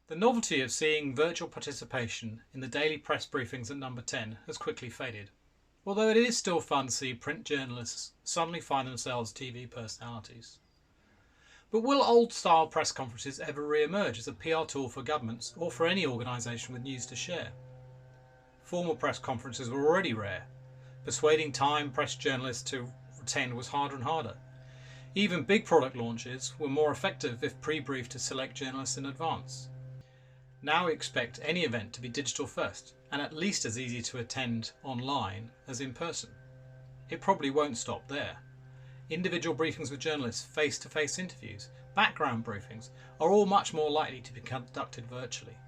The novelty of seeing virtual participation in the daily press briefings at Number 10 has quickly faded, although it is still fun to see print journalists suddenly find themselves TV personalities. But will old-style press conferences ever re-emerge as a PR tool for governments or for any organisation with news to share? Formal press conferences were already rare. Persuading Time press journalists to attend was harder and harder. Even big product launches were more effective if pre-briefed to select journalists in advance. Now we expect any event to be digital first and at least as easy to attend online as in person. It probably won't stop there. Individual briefings with journalists, face-to-face interviews, background briefings are all much more likely to be conducted virtually.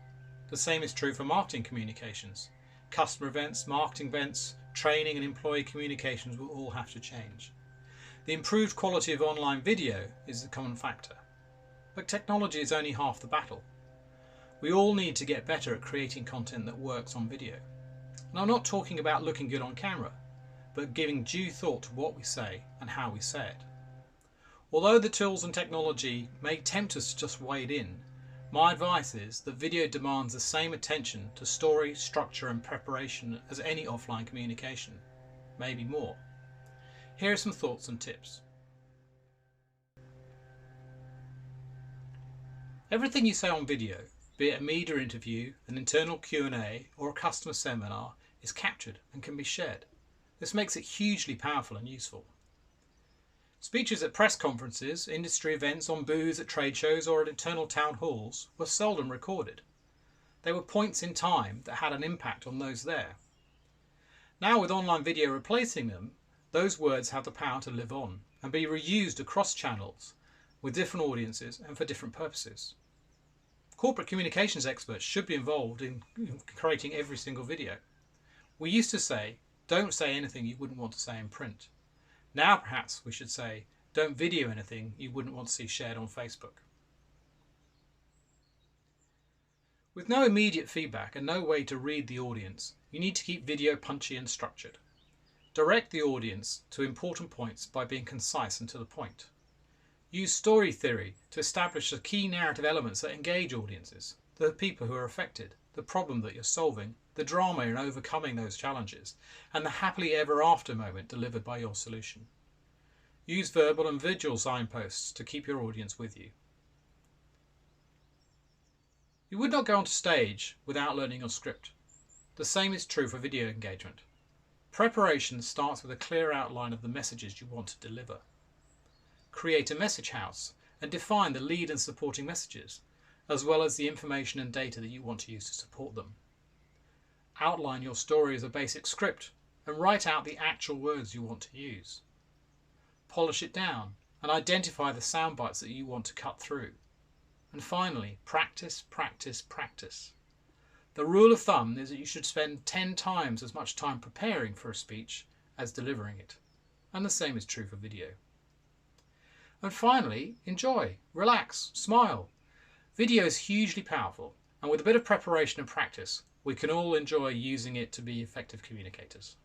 The same is true for marketing communications. Customer events, marketing events, training and employee communications will all have to change. The improved quality of online video is the common factor. But technology is only half the battle. We all need to get better at creating content that works on video. And I'm not talking about looking good on camera, but giving due thought to what we say and how we say it. Although the tools and technology may tempt us to just wade in, my advice is that video demands the same attention to story, structure and preparation as any offline communication, maybe more. Here are some thoughts and tips. Everything you say on video, be it a media interview, an internal Q&A or a customer seminar, is captured and can be shared. This makes it hugely powerful and useful. Speeches at press conferences, industry events, on booths at trade shows or at internal town halls were seldom recorded. They were points in time that had an impact on those there. Now with online video replacing them, those words have the power to live on and be reused across channels with different audiences and for different purposes. Corporate communications experts should be involved in creating every single video. We used to say, don't say anything you wouldn't want to say in print. Now perhaps we should say, don't video anything you wouldn't want to see shared on Facebook. With no immediate feedback and no way to read the audience, you need to keep video punchy and structured. Direct the audience to important points by being concise and to the point. Use story theory to establish the key narrative elements that engage audiences, the people who are affected, the problem that you're solving, the drama in overcoming those challenges, and the happily ever after moment delivered by your solution. Use verbal and visual signposts to keep your audience with you. You would not go onto stage without learning your script. The same is true for video engagement. Preparation starts with a clear outline of the messages you want to deliver. Create a message house and define the lead and supporting messages, as well as the information and data that you want to use to support them. Outline your story as a basic script and write out the actual words you want to use. Polish it down and identify the sound bites that you want to cut through. And finally, practice, practice, practice. The rule of thumb is that you should spend 10 times as much time preparing for a speech as delivering it. And the same is true for video. And finally, enjoy, relax, smile. Video is hugely powerful, and with a bit of preparation and practice, we can all enjoy using it to be effective communicators.